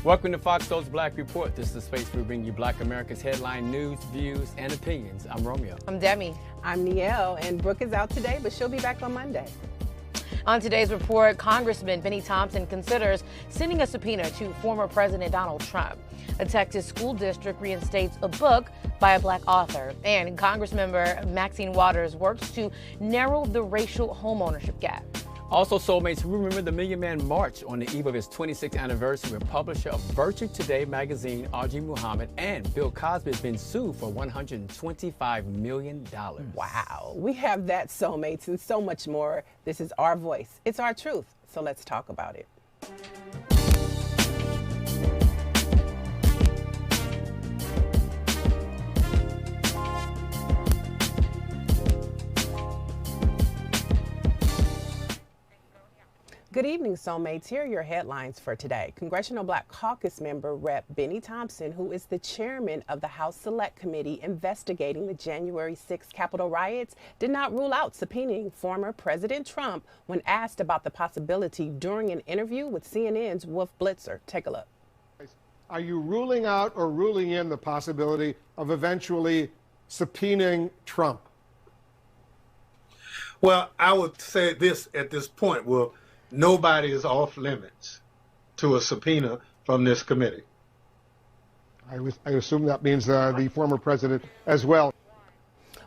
Welcome to FOXSOUL's Black Report. This is the space where we bring you Black America's headline news, views, and opinions. I'm Romeo. I'm Demi. I'm Nielle, and Brooke is out today, but she'll be back on Monday. On today's report, Congressman Benny Thompson considers sending a subpoena to former President Donald Trump. A Texas school district reinstates a book by a Black author. And Congressmember Maxine Waters works to narrow the racial homeownership gap. Also, Soulmates, we remember the Million Man March on the eve of his 26th anniversary with publisher of Virtue Today magazine, R.G. Muhammad, and Bill Cosby has been sued for $125 million. Wow. We have that, Soulmates, and so much more. This is our voice. It's our truth. So let's talk about it. Good evening, Soulmates. Here are your headlines for today. Congressional Black Caucus member Rep. Benny Thompson, who is the chairman of the House Select Committee investigating the January 6th Capitol riots, did not rule out subpoenaing former President Trump when asked about the possibility during an interview with CNN's Wolf Blitzer. Take a look. Are you ruling out or ruling in the possibility of eventually subpoenaing Trump? Well, I would say this at this point. Well, nobody is off limits to a subpoena from this committee. I assume that means the former president as well.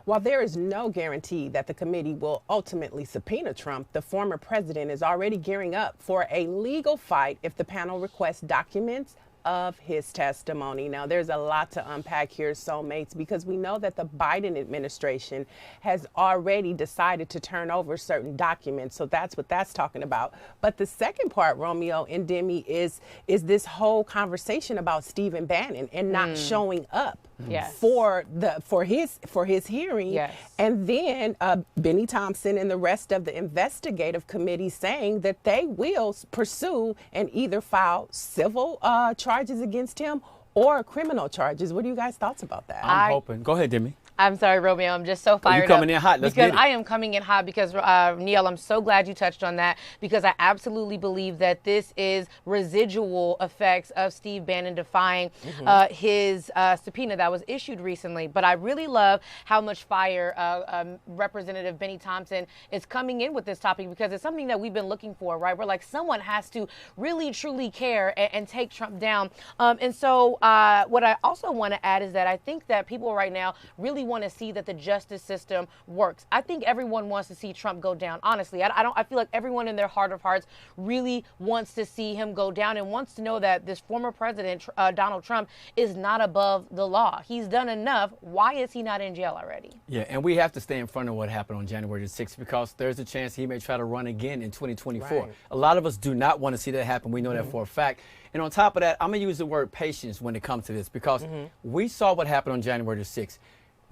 While there is no guarantee that the committee will ultimately subpoena Trump, the former president is already gearing up for a legal fight if the panel requests documents of his testimony. Now, there's a lot to unpack here, Soulmates, because we know that the Biden administration has already decided to turn over certain documents. So that's what that's talking about. But the second part, Romeo and Demi, is this whole conversation about Stephen Bannon and not showing up for his hearing. Yes. And then Benny Thompson and the rest of the investigative committee saying that they will pursue and either file civil charges against him or criminal charges. What are you guys' thoughts about that? I'm hoping. Go ahead, Demi. I'm sorry, Romeo. I'm just so fired up. You coming in hot. Let's because get it. I am coming in hot because, Nielle, I'm so glad you touched on that because I absolutely believe that this is residual effects of Steve Bannon defying his subpoena that was issued recently. But I really love how much fire Representative Benny Thompson is coming in with this topic because it's something that we've been looking for, right? We're like, someone has to really, truly care and take Trump down. And so what I also want to add is that I think that people right now really want to see that the justice system works. I think everyone wants to see Trump go down. Honestly, I feel like everyone in their heart of hearts really wants to see him go down and wants to know that this former president, Donald Trump, is not above the law. He's done enough. Why is he not in jail already? Yeah, and we have to stay in front of what happened on January the 6th because there's a chance he may try to run again in 2024. Right. A lot of us do not want to see that happen. We know that for a fact. And on top of that, I'm going to use the word patience when it comes to this because we saw what happened on January the 6th.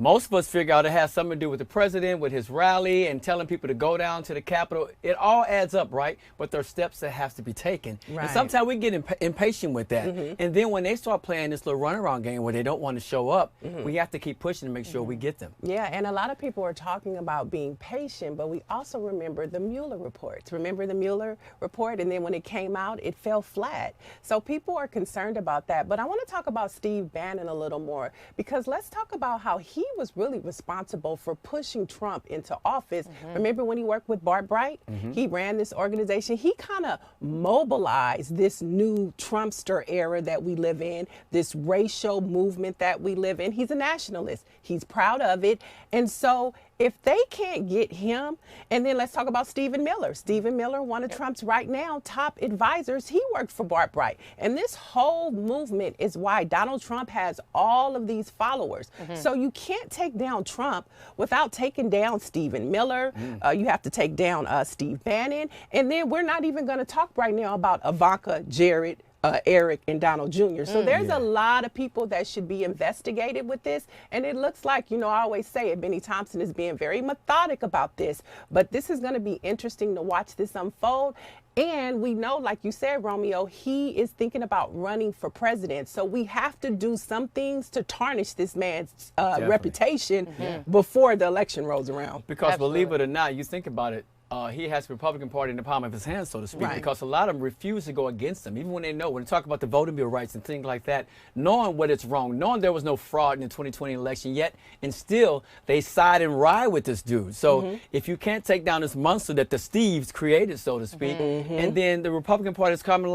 Most of us figure out it has something to do with the president, with his rally and telling people to go down to the Capitol. It all adds up, right? But there are steps that have to be taken. Right. And sometimes we get impatient with that. And then when they start playing this little runaround game where they don't want to show up, we have to keep pushing to make sure we get them. Yeah, and a lot of people are talking about being patient, but we also remember the Mueller reports. Remember the Mueller report? And then when it came out, it fell flat. So people are concerned about that. But I want to talk about Steve Bannon a little more because let's talk about how he was really responsible for pushing Trump into office. Remember when he worked with Bart Bright? He ran this organization. He kind of mobilized this new Trumpster era that we live in, this racial movement that we live in. He's a nationalist. He's proud of it. And so if they can't get him, and then let's talk about Stephen Miller. Stephen Miller, one of Trump's right now top advisors, he worked for Bart Bright. And this whole movement is why Donald Trump has all of these followers. So you can't take down Trump without taking down Stephen Miller. You have to take down Steve Bannon. And then we're not even going to talk right now about Ivanka, Jared, Eric and Donald Jr. So there's a lot of people that should be investigated with this. And it looks like, I always say it, Benny Thompson is being very methodic about this. But this is going to be interesting to watch this unfold. And we know, like you said, Romeo, he is thinking about running for president. So we have to do some things to tarnish this man's reputation before the election rolls around. Because believe it or not, you think about it, he has the Republican Party in the palm of his hand, so to speak, Right. because a lot of them refuse to go against him, even when they know, when they talk about the voting bill rights and things like that, knowing what it's wrong, knowing there was no fraud in the 2020 election yet, and still they side and ride with this dude. So if you can't take down this monster that the Steves created, so to speak, and then the Republican Party is coming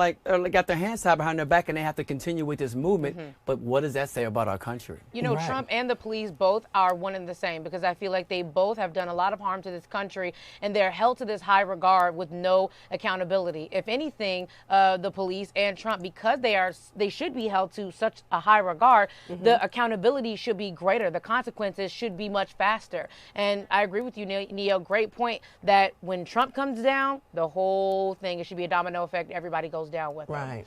got their hands tied behind their back and they have to continue with this movement. But what does that say about our country? You know, Right. Trump and the police both are one and the same, because I feel like they both have done a lot of harm to this country, and they're held to this high regard with no accountability. If anything, the police and Trump, because they should be held to such a high regard, the accountability should be greater. The consequences should be much faster. And I agree with you, Neil. Great point that when Trump comes down, the whole thing, it should be a domino effect. Everybody goes down with him. Right.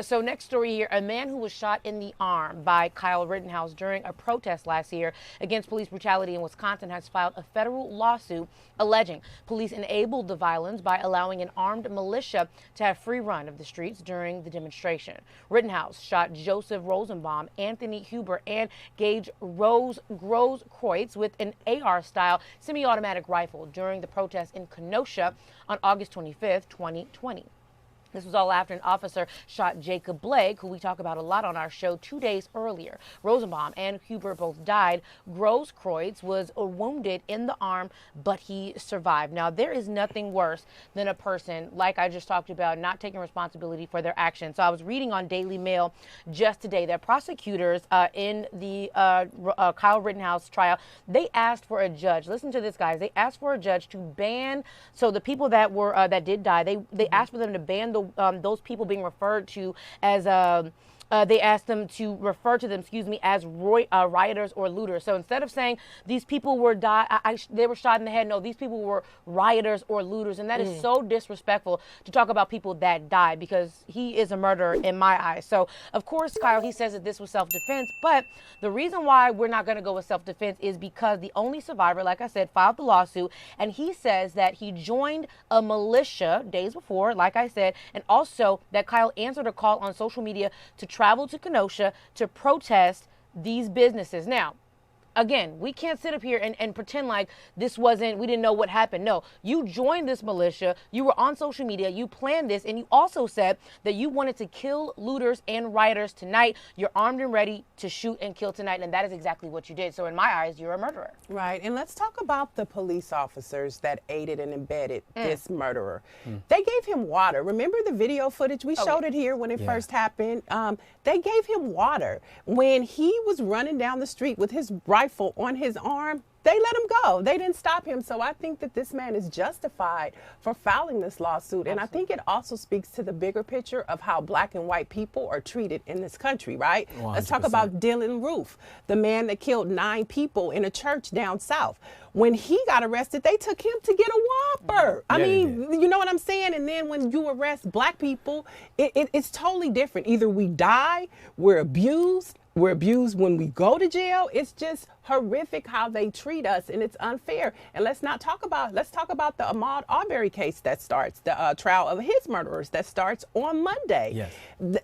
So next story here, a man who was shot in the arm by Kyle Rittenhouse during a protest last year against police brutality in Wisconsin has filed a federal lawsuit alleging police enabled the violence by allowing an armed militia to have free run of the streets during the demonstration. Rittenhouse shot Joseph Rosenbaum, Anthony Huber, and Gage Grosskreutz with an AR-style semi-automatic rifle during the protest in Kenosha on August 25th, 2020. This was all after an officer shot Jacob Blake, who we talk about a lot on our show, 2 days earlier. Rosenbaum and Huber both died. Grosskreutz was wounded in the arm, but he survived. Now, there is nothing worse than a person, like I just talked about, not taking responsibility for their actions. So I was reading on Daily Mail just today that prosecutors in the Kyle Rittenhouse trial, they asked for a judge. Listen to this, guys. They asked for a judge to ban, so the people that were that did die, they asked for them to ban those people being referred to as they asked them to refer to them, as rioters or looters. So instead of saying these people were they were shot in the head, no, these people were rioters or looters, and that is so disrespectful to talk about people that died, because he is a murderer in my eyes. So of course, Kyle, he says that this was self-defense, but the reason why we're not going to go with self-defense is because the only survivor, like I said, filed the lawsuit, and he says that he joined a militia days before, like I said, and also that Kyle answered a call on social media to travel to Kenosha to protest these businesses. Now, again, we can't sit up here and pretend like we didn't know what happened. No, you joined this militia, you were on social media, you planned this, and you also said that you wanted to kill looters and rioters tonight. You're armed and ready to shoot and kill tonight, and that is exactly what you did. So in my eyes, you're a murderer. Right, and let's talk about the police officers that aided and abetted this murderer. They gave him water. Remember the video footage? We showed it here when it first happened. They gave him water. When he was running down the street with his rifle on his arm, they let him go. They didn't stop him. So I think that this man is justified for filing this lawsuit. And I think it also speaks to the bigger picture of how black and white people are treated in this country, right? 100%. Let's talk about Dylan Roof, the man that killed 9 people in a church down south. When he got arrested, they took him to get a Whopper. I mean, you know what I'm saying? And then when you arrest black people, it's totally different. Either we die, we're abused when we go to jail. It's just horrific how they treat us, and it's unfair. And let's talk about the Ahmaud Arbery case that starts, the trial of his murderers that starts on Monday. Yes.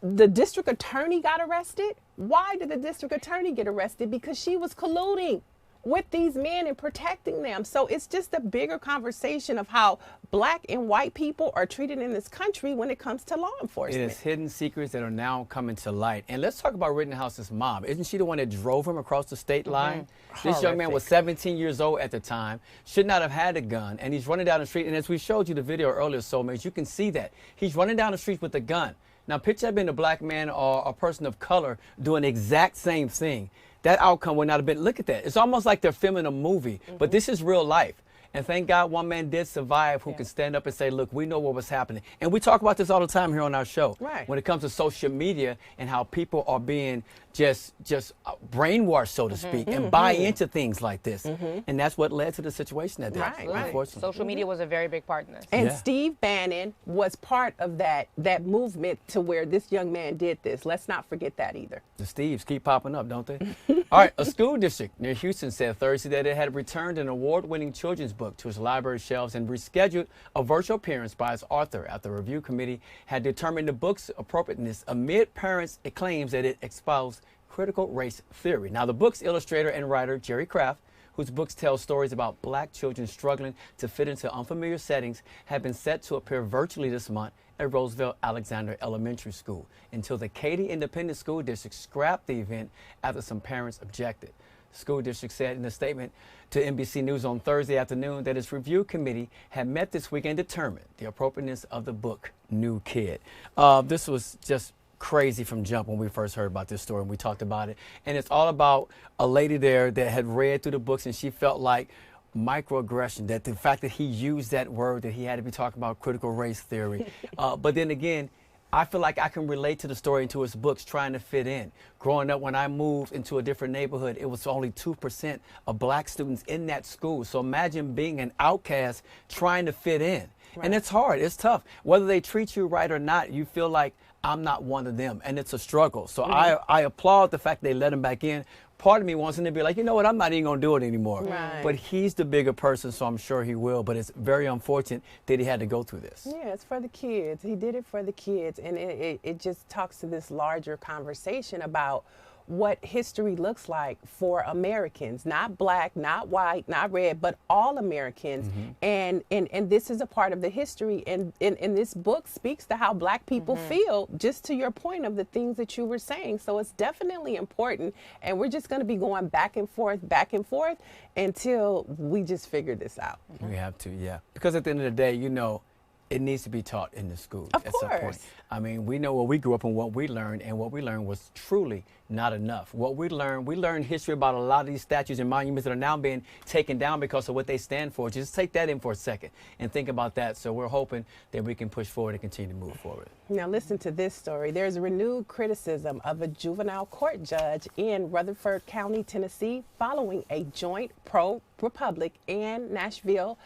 The district attorney got arrested. Why did the district attorney get arrested? Because she was colluding with these men and protecting them. So it's just a bigger conversation of how black and white people are treated in this country when it comes to law enforcement. It is hidden secrets that are now coming to light. And let's talk about Rittenhouse's mom. Isn't she the one that drove him across the state line? This young man was 17 years old at the time, should not have had a gun, and he's running down the street. And as we showed you the video earlier, Soulmates, you can see that. He's running down the street with a gun. Now, picture that being a black man or a person of color doing the exact same thing. That outcome would not have been, look at that. It's almost like they're filming a movie, but this is real life. And thank God one man did survive who can stand up and say, look, we know what was happening. And we talk about this all the time here on our show. Right. When it comes to social media and how people are being just brainwashed, so to speak, and buy into things like this. And that's what led to the situation that day. Right. Unfortunately. Social media was a very big part in this. And Steve Bannon was part of that movement to where this young man did this. Let's not forget that either. The Steves keep popping up, don't they? All right, a school district near Houston said Thursday that it had returned an award-winning children's book to its library shelves and rescheduled a virtual appearance by its author after the review committee had determined the book's appropriateness amid parents' claims that it espoused critical race theory. Now, the book's illustrator and writer, Jerry Kraft, whose books tell stories about black children struggling to fit into unfamiliar settings, have been set to appear virtually this month at Roosevelt Alexander Elementary School until the Katy Independent School District scrapped the event after some parents objected. The school district said in a statement to NBC News on Thursday afternoon that its review committee had met this week and determined the appropriateness of the book, New Kid. This was just crazy from jump when we first heard about this story and we talked about it. And it's all about a lady there that had read through the books and she felt like microaggression, that the fact that he used that word, that he had to be talking about critical race theory. But then again, I feel like I can relate to the story and to his books, trying to fit in. Growing up, when I moved into a different neighborhood, it was only 2% of black students in that school. So imagine being an outcast trying to fit in. Right. And it's hard, it's tough. Whether they treat you right or not, you feel like I'm not one of them, and it's a struggle. So I applaud the fact they let him back in. Part of me wants him to be like, you know what, I'm not even going to do it anymore. Right. But he's the bigger person, so I'm sure he will. But it's very unfortunate that he had to go through this. Yeah, it's for the kids. He did it for the kids. And it just talks to this larger conversation about what history looks like for Americans, not black, not white, not red, but all Americans. And this is a part of the history. And this book speaks to how black people feel, just to your point of the things that you were saying. So it's definitely important. And we're just going to be going back and forth until we just figure this out. We have to, yeah. Because at the end of the day, you know, it needs to be taught in the schools at some point. I mean, we know what we grew up and what we learned, and what we learned was truly not enough. What we learned history about a lot of these statues and monuments that are now being taken down because of what they stand for. Just take that in for a second and think about that. So we're hoping that we can push forward and continue to move forward. Now listen to this story. There's renewed criticism of a juvenile court judge in Rutherford County, Tennessee, following a joint pro-Republic and Nashville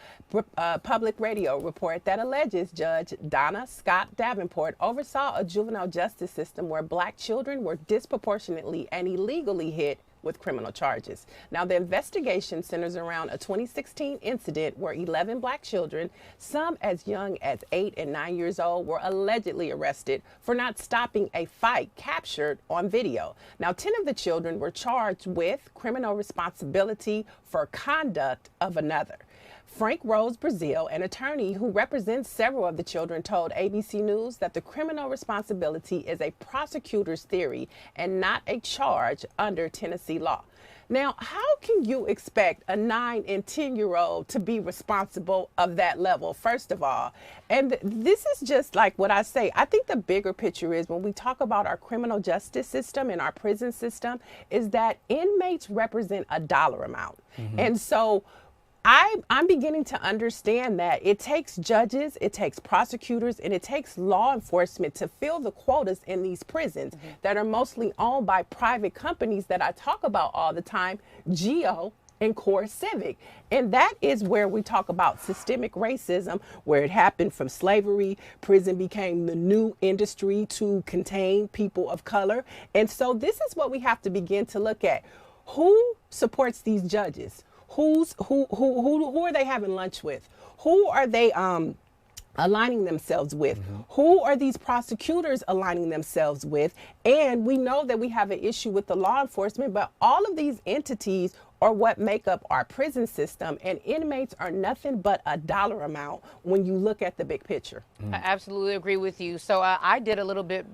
public radio report that alleges Judge Donna Scott Davenport oversaw a juvenile justice system where black children were disproportionately and illegally hit with criminal charges. Now, the investigation centers around a 2016 incident where 11 black children, some as young as 8 and 9 years old, were allegedly arrested for not stopping a fight captured on video. Now, 10 of the children were charged with criminal responsibility for conduct of another. Frank Rose Brazil, an attorney who represents several of the children, told ABC News that the criminal responsibility is a prosecutor's theory and not a charge under Tennessee law. Now, how can you expect a 9 and 10-year-old to be responsible of that level, first of all? And this is just like what I say. I think the bigger picture is when we talk about our criminal justice system and our prison system is that inmates represent a dollar amount. And so I'm beginning to understand that it takes judges, it takes prosecutors, and it takes law enforcement to fill the quotas in these prisons that are mostly owned by private companies that I talk about all the time, Geo and Core Civic. And that is where we talk about systemic racism, where it happened from slavery. Prison became the new industry to contain people of color. And so this is what we have to begin to look at. Who supports these judges? Who are they having lunch with? Who are they aligning themselves with? Who are these prosecutors aligning themselves with? And we know that we have an issue with the law enforcement, but all of these entities are what make up our prison system, and inmates are nothing but a dollar amount when you look at the big picture. I absolutely agree with you. So I did a little bit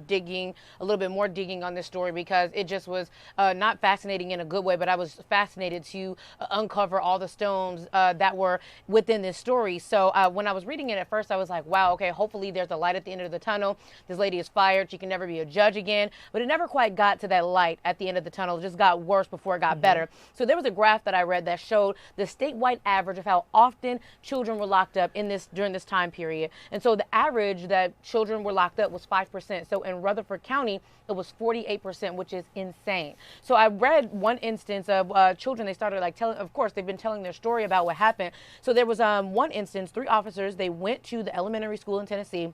more digging on this story because it just was not fascinating in a good way, but I was fascinated to uncover all the stones that were within this story. So when I was reading it at first, I was like, wow, okay, hopefully there's a light at the end of the tunnel. This lady is fired. She can never be a judge again. But it never quite got to that light at the end of the tunnel. It just got worse before it got better. So there was a graph that I read that showed the statewide average of how often children were locked up during this time period. And so the average that children were locked up was 5%. So in Rutherford County, it was 48%, which is insane. So I read one instance of children. They started telling, of course, they've been telling their story about what happened. So there was one instance, 3 officers, they went to the elementary school in Tennessee.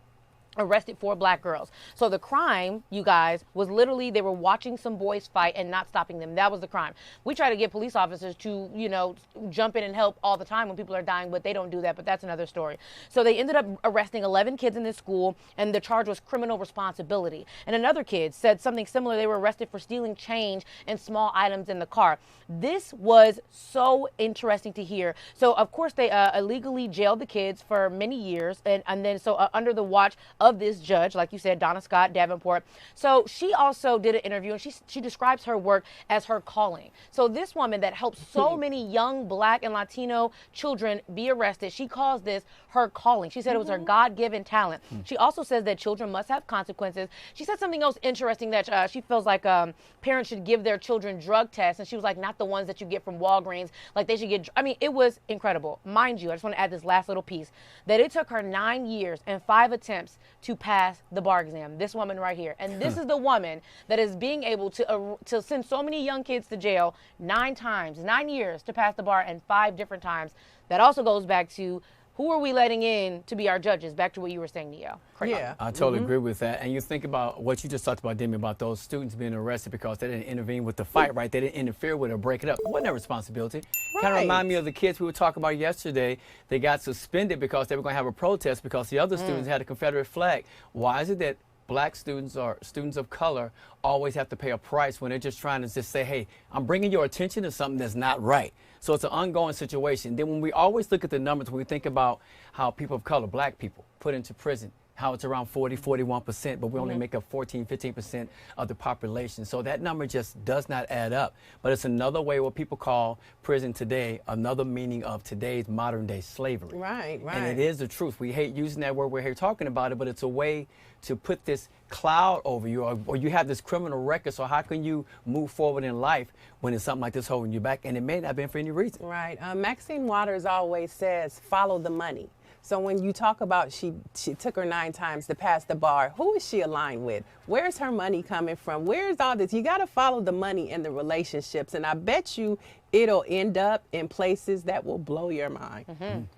arrested 4 black girls. So the crime, you guys, was literally they were watching some boys fight and not stopping them. That was the crime. We try to get police officers to, you know, jump in and help all the time when people are dying, but they don't do that. But that's another story. So they ended up arresting 11 kids in this school, and the charge was criminal responsibility. And another kid said something similar. They were arrested for stealing change and small items in the car. This was so interesting to hear. So, of course, they illegally jailed the kids for many years, and then so under the watch of this judge, like you said, Donna Scott Davenport. So she also did an interview, and she describes her work as her calling. So this woman that helps so many young black and Latino children be arrested, she calls this her calling. She said it was her God-given talent. She also says that children must have consequences. She said something else interesting, that she feels like parents should give their children drug tests, and she was like, not the ones that you get from Walgreens, like they should get, I mean, it was incredible. Mind you, I just want to add this last little piece, that it took her 9 years and 5 attempts to pass the bar exam. This woman right here. And this is the woman that is being able to send so many young kids to jail 9 times, 9 years to pass the bar, and 5 different times. That also goes back to, who are we letting in to be our judges? Back to what you were saying, Neo. Yeah. I totally agree with that. And you think about what you just talked about, Demi, about those students being arrested because they didn't intervene with the fight, right? They didn't interfere with it or break it up. It wasn't their responsibility. Kind of remind me of the kids we were talking about yesterday. They got suspended because they were going to have a protest because the other students had a Confederate flag. Why is it that black students or students of color always have to pay a price when they're just trying to just say, hey, I'm bringing your attention to something that's not right? So it's an ongoing situation. Then when we always look at the numbers, when we think about how people of color, black people, put into prison, how it's around 40, 41%, but we only make up 14, 15% of the population. So that number just does not add up. But it's another way what people call prison today, another meaning of today's modern day slavery. Right. And it is the truth. We hate using that word, we're here talking about it, but it's a way to put this cloud over you, or you have this criminal record, so how can you move forward in life when it's something like this holding you back? And it may not have been for any reason. Right. Maxine Waters always says, follow the money. So when you talk about she took her 9 times to pass the bar, who is she aligned with? Where's her money coming from? Where's all this? You got to follow the money in the relationships. And I bet you it'll end up in places that will blow your mind.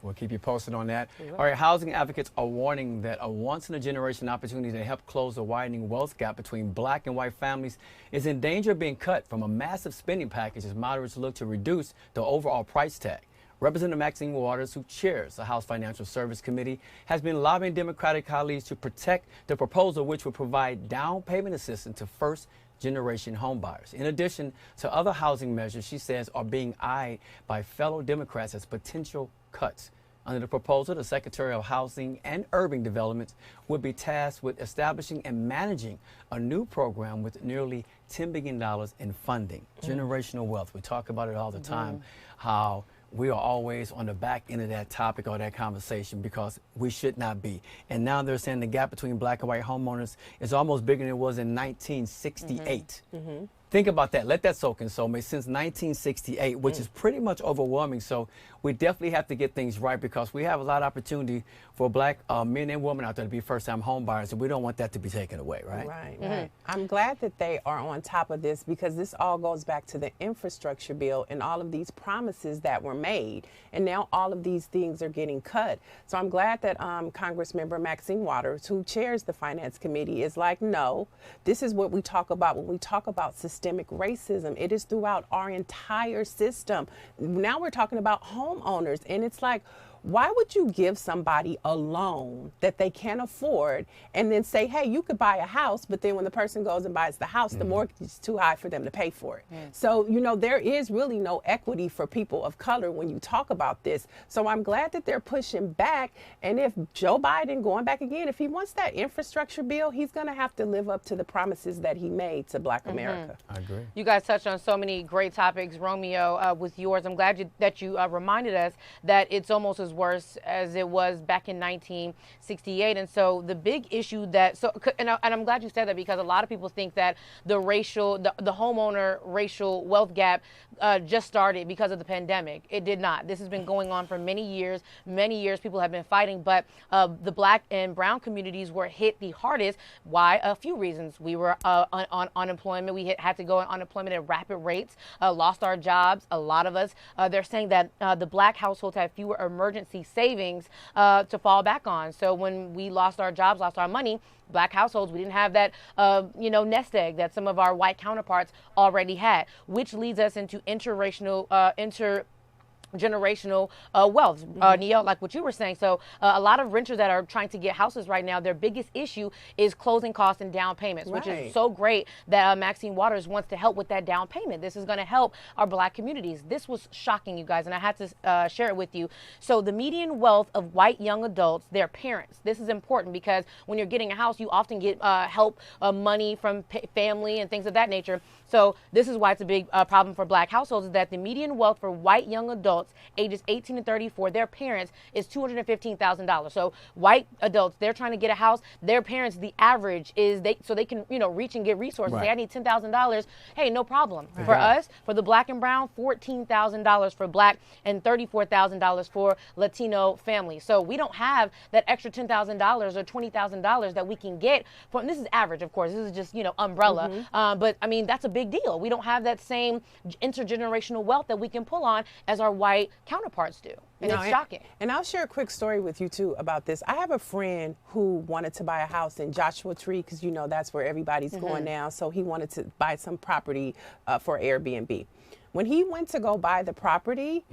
We'll keep you posted on that. All right, housing advocates are warning that a once-in-a-generation opportunity to help close the widening wealth gap between black and white families is in danger of being cut from a massive spending package as moderates look to reduce the overall price tag. Representative Maxine Waters, who chairs the House Financial Service Committee, has been lobbying Democratic colleagues to protect the proposal, which would provide down payment assistance to first-generation homebuyers. In addition to other housing measures, she says, are being eyed by fellow Democrats as potential cuts. Under the proposal, the Secretary of Housing and Urban Development would be tasked with establishing and managing a new program with nearly $10 billion in funding. Generational wealth. We talk about it all the time, how we are always on the back end of that topic or that conversation because we should not be. And now they're saying the gap between black and white homeowners is almost bigger than it was in 1968. Think about that. Let that soak in. So since 1968, which is pretty much overwhelming. So we definitely have to get things right because we have a lot of opportunity for black men and women out there to be first-time home buyers, and we don't want that to be taken away, right? Right. I'm glad that they are on top of this because this all goes back to the infrastructure bill and all of these promises that were made. And now all of these things are getting cut. So I'm glad that Congressmember Maxine Waters, who chairs the Finance Committee, is like, no, this is what we talk about when we talk about systemic racism. It is throughout our entire system. Now we're talking about homeowners, and it's like, why would you give somebody a loan that they can't afford and then say, hey, you could buy a house, but then when the person goes and buys the house, the mortgage is too high for them to pay for it. So, you know, there is really no equity for people of color when you talk about this. So I'm glad that they're pushing back. And if Joe Biden, going back again, if he wants that infrastructure bill, he's going to have to live up to the promises that he made to Black America. I agree. You guys touched on so many great topics. Romeo, with yours, I'm glad that you reminded us that it's almost as worse as it was back in 1968. And so the big issue that, and I'm glad you said that because a lot of people think that the homeowner racial wealth gap just started because of the pandemic. It did not. This has been going on for many years. Many years people have been fighting, but the black and brown communities were hit the hardest. Why? A few reasons. We were on unemployment. We had to go on unemployment at rapid rates, lost our jobs. A lot of us, they're saying that the black households had fewer emergency emergency savings to fall back on. So when we lost our jobs, lost our money, Black households, we didn't have that, nest egg that some of our white counterparts already had, which leads us into intergenerational wealth, Neil, like what you were saying. So a lot of renters that are trying to get houses right now, their biggest issue is closing costs and down payments, which is so great that Maxine Waters wants to help with that down payment. This is going to help our Black communities. This was shocking, you guys, and I had to share it with you. So the median wealth of white young adults, their parents, this is important because when you're getting a house, you often get help, money from family and things of that nature. So this is why it's a big problem for Black households, is that the median wealth for white young adults ages 18 to 34, their parents, is $215,000. So white adults, they're trying to get a house. Their parents, the average is they can reach and get resources. Say I need $10,000. Hey, no problem. For us, for the Black and brown, $14,000 for Black and $34,000 for Latino families. So we don't have that extra $10,000 or $20,000 that we can get from. This is average, of course. This is just umbrella. But I mean, that's a big deal. We don't have that same intergenerational wealth that we can pull on as our white counterparts do. And it's shocking. And I'll share a quick story with you too about this. I have a friend who wanted to buy a house in Joshua Tree because that's where everybody's going now. So he wanted to buy some property for Airbnb. When he went to go buy the property,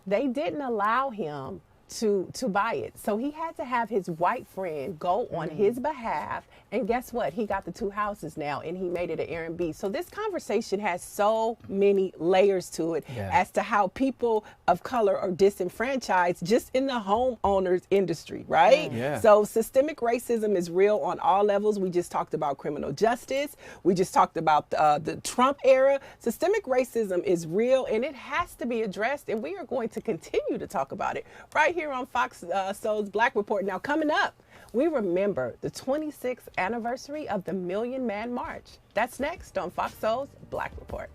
they didn't allow him to buy it. So he had to have his white friend go on his behalf. And guess what? He got the 2 houses now and he made it an Airbnb. So this conversation has so many layers to it as to how people of color are disenfranchised just in the homeowners industry, right? So systemic racism is real on all levels. We just talked about criminal justice. We just talked about the Trump era. Systemic racism is real and it has to be addressed. And we are going to continue to talk about it right here on FOXSOUL's Black Report. Now, coming up, we remember the 26th anniversary of the Million Man March. That's next on FOXSOUL's Black Report.